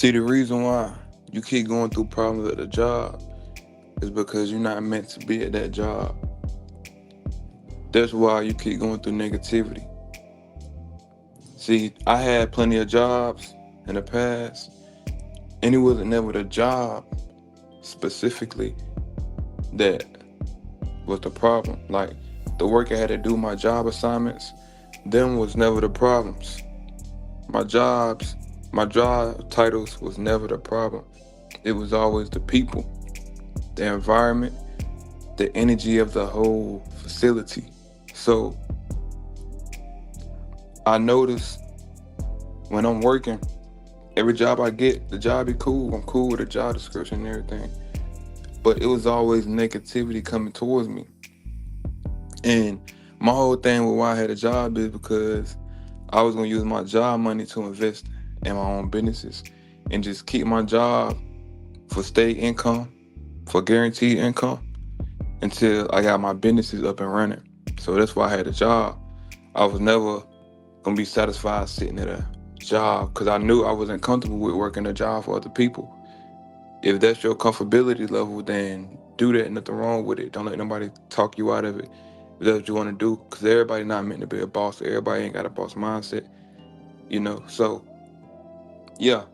See, the reason why you keep going through problems at the job is because you're not meant to be at that job. That's why you keep going through negativity. See, I had plenty of jobs in the past, and it wasn't never the job specifically that was the problem. Like the work I had to do, my job assignments, them was never the problems. My jobs, my job titles was never the problem. It was always the people, the environment, the energy of the whole facility. So I notice when I'm working, every job I get, the job be cool. I'm cool with the job description and everything. But it was always negativity coming towards me. And my whole thing with why I had a job is because I was gonna use my job money to invest in my own businesses and just keep my job for state income, for guaranteed income until I got my businesses up and running. So that's why I had a job. I was never gonna be satisfied sitting at a job because I knew I wasn't comfortable with working a job for other people. If that's your comfortability level, then do that. Nothing wrong with it. Don't let nobody talk you out of it. If that's what you want to do, because everybody not meant to be a boss. Everybody ain't got a boss mindset, So yeah,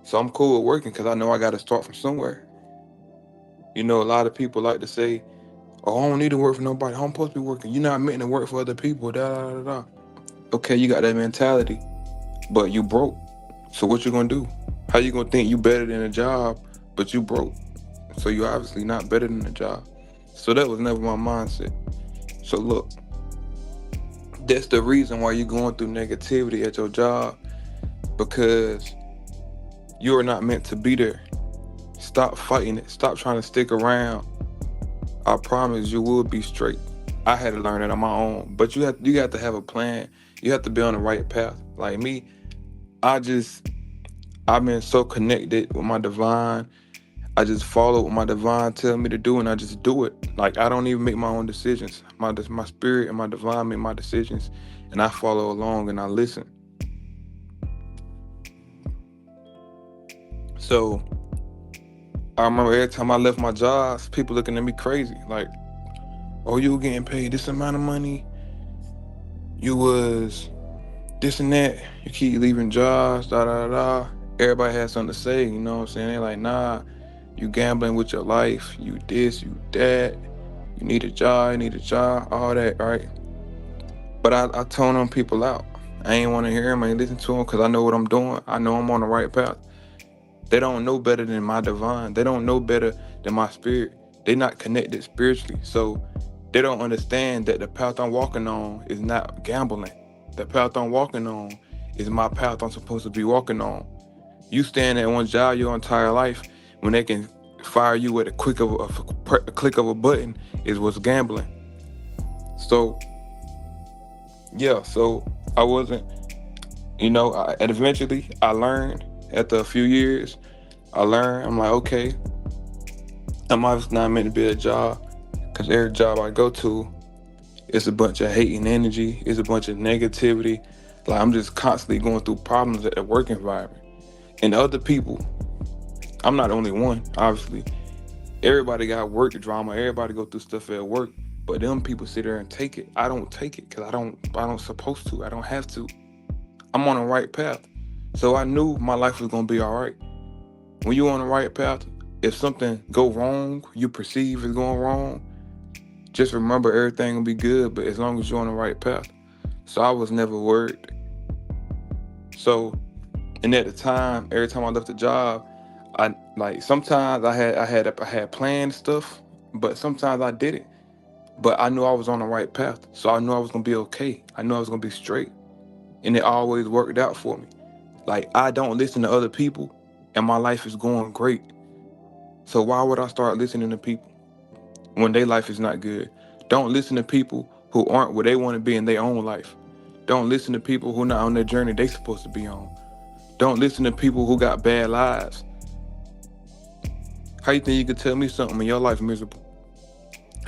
so I'm cool with working because I know I got to start from somewhere. A lot of people like to say, "Oh, I don't need to work for nobody. I'm supposed to be working. You're not meant to work for other people." Da da da da. Okay, you got that mentality, but you broke. So what you gonna do? How you gonna think you better than a job, but you broke? So you obviously not better than the job. So that was never my mindset. So look, that's the reason why you're going through negativity at your job, because you are not meant to be there. Stop fighting it. Stop trying to stick around. I promise you will be straight. I had to learn it on my own. But you have to have a plan. You have to be on the right path. Like me, I just I've been so connected with my divine. I just follow what my divine tell me to do, and I just do it. Like I don't even make my own decisions. My spirit and my divine make my decisions, and I follow along and I listen. So I remember every time I left my jobs, people looking at me crazy. Like, oh, you were getting paid this amount of money. You was this and that. You keep leaving jobs, da da da. Everybody has something to say, you know what I'm saying? They're like, nah, you gambling with your life. You this, you that. You need a job, all that, right? But I tone them people out. I ain't want to hear them. I ain't listen to them because I know what I'm doing. I know I'm on the right path. They don't know better than my divine. They don't know better than my spirit. They not connected spiritually. So they don't understand that the path I'm walking on is not gambling. The path I'm walking on is my path I'm supposed to be walking on. You stand at one job your entire life when they can fire you with a click of a button is what's gambling. So yeah, so I wasn't, and eventually I learned after a few years. I learned, I'm like, okay, I'm obviously not meant to be at a job because every job I go to, it's a bunch of hate and energy. It's a bunch of negativity. Like I'm just constantly going through problems at the work environment. And other people, I'm not the only one, obviously. Everybody got work drama. Everybody go through stuff at work. But them people sit there and take it. I don't take it because I don't supposed to. I don't have to. I'm on the right path. So I knew my life was gonna be all right. When you're on the right path, if something go wrong, you perceive is going wrong, just remember everything will be good, but as long as you're on the right path. So I was never worried. So, and at the time, every time I left the job, I like sometimes I had planned stuff, but sometimes I didn't. But I knew I was on the right path, so I knew I was gonna be okay. I knew I was gonna be straight, and it always worked out for me. Like I don't listen to other people, and my life is going great. So why would I start listening to people when their life is not good? Don't listen to people who aren't where they want to be in their own life. Don't listen to people who not on their journey they supposed to be on. Don't listen to people who got bad lives. How you think you could tell me something when your life miserable?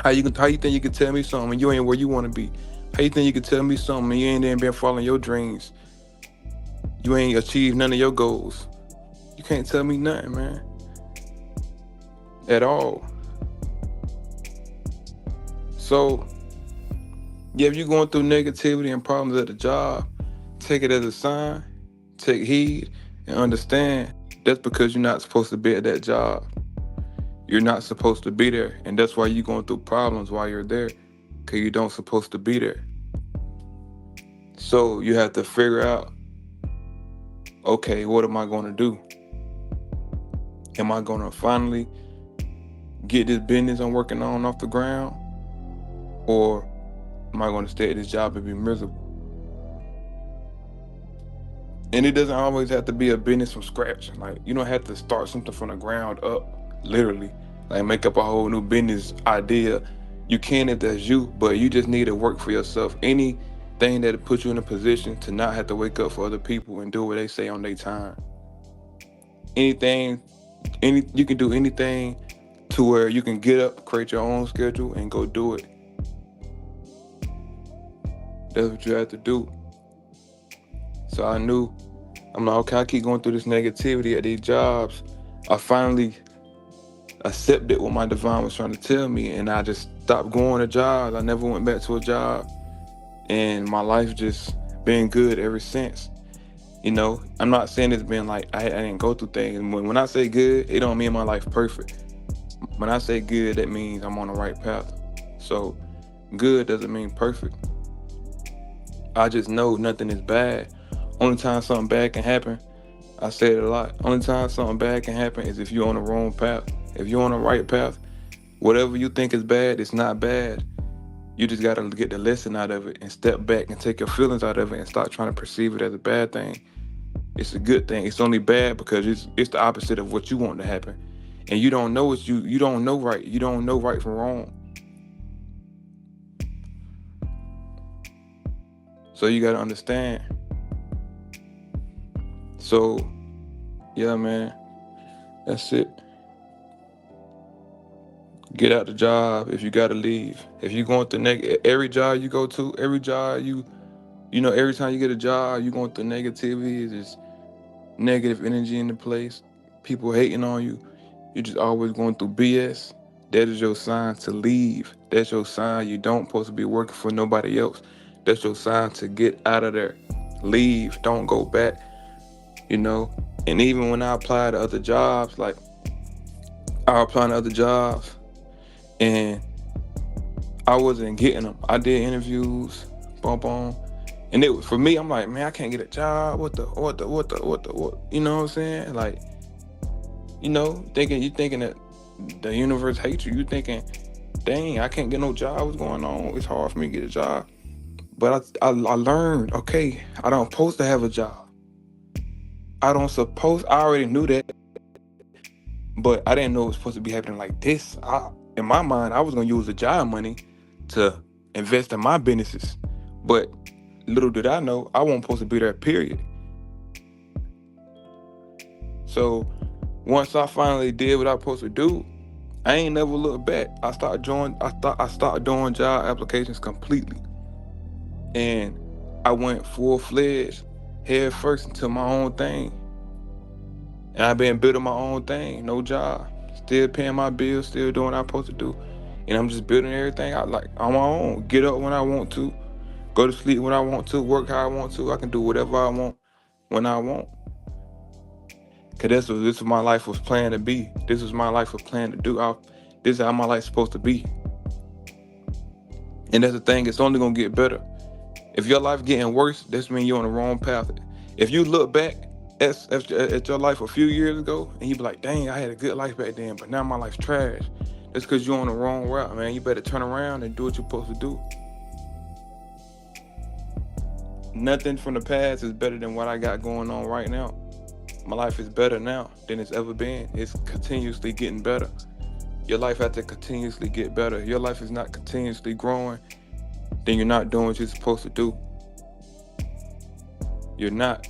How you think you could tell me something when you ain't where you want to be? How you think you could tell me something when you ain't been following your dreams? You ain't achieved none of your goals. can't tell me nothing, man. At all. So, yeah, if you're going through negativity and problems at the job, take it as a sign, take heed, and understand that's because you're not supposed to be at that job. You're not supposed to be there. And that's why you're going through problems while you're there, because you don't supposed to be there. So you have to figure out, okay, what am I going to do? Am I going to finally get this business I'm working on off the ground? Or am I going to stay at this job and be miserable? And it doesn't always have to be a business from scratch. Like, you don't have to start something from the ground up, literally. Like, make up a whole new business idea. You can if that's you, but you just need to work for yourself. Anything that puts you in a position to not have to wake up for other people and do what they say on their time. You can do anything to where you can get up, create your own schedule, and go do it. That's what you have to do. So I knew, I'm like, okay, I keep going through this negativity at these jobs. I finally accepted what my divine was trying to tell me, and I just stopped going to jobs. I never went back to a job, and my life just been good ever since. You know, I'm not saying it's been like I didn't go through things. When I say good, it don't mean my life perfect. When I say good, that means I'm on the right path. So good doesn't mean perfect. I just know nothing is bad. Only time something bad can happen, I say it a lot, only time something bad can happen is if you're on the wrong path. If you're on the right path, whatever you think is bad, it's not bad. You just gotta get the lesson out of it and step back and take your feelings out of it and start trying to perceive it as a bad thing. It's a good thing. It's only bad because it's the opposite of what you want to happen. And you don't know you don't know right. You don't know right from wrong. So you gotta understand. So, yeah, man, that's it. Get out the job if you gotta leave. If you're going through every job you go to, every job every time you get a job, you're going through negativity. There's negative energy in the place. People hating on you. You're just always going through BS. That is your sign to leave. That's your sign you don't supposed to be working for nobody else. That's your sign to get out of there. Leave. Don't go back. And even when I apply to other jobs, like I apply to other jobs and I wasn't getting them. I did interviews, boom. And it was, for me, I'm like, man, I can't get a job. What? You know what I'm saying? Like, you thinking that the universe hates you. You thinking, dang, I can't get no job. What's going on? It's hard for me to get a job. But I learned, okay, I don't supposed to have a job. I already knew that, but I didn't know it was supposed to be happening like this. In my mind, I was gonna use the job money to invest in my businesses. But little did I know, I wasn't supposed to be there, period. So once I finally did what I was supposed to do, I ain't never looked back. I started doing job applications completely. And I went full-fledged, head first into my own thing. And I've been building my own thing, no job. Still paying my bills, still doing what I'm supposed to do. And I'm just building everything out like on my own. Get up when I want to, go to sleep when I want to, work how I want to. I can do whatever I want when I want. Cause this is my life was planned to be. This was my life was planned to do. This is how my life's supposed to be. And that's the thing, it's only gonna get better. If your life getting worse, that means you're on the wrong path. If you look back at your life a few years ago and you be like, dang, I had a good life back then, but now my life's trash. That's because you're on the wrong route, man. You better turn around and do what you're supposed to do. Nothing from the past is better than what I got going on right now. My life is better now than it's ever been. It's continuously getting better. Your life has to continuously get better. Your life is not continuously growing, then you're not doing what you're supposed to do. You're not.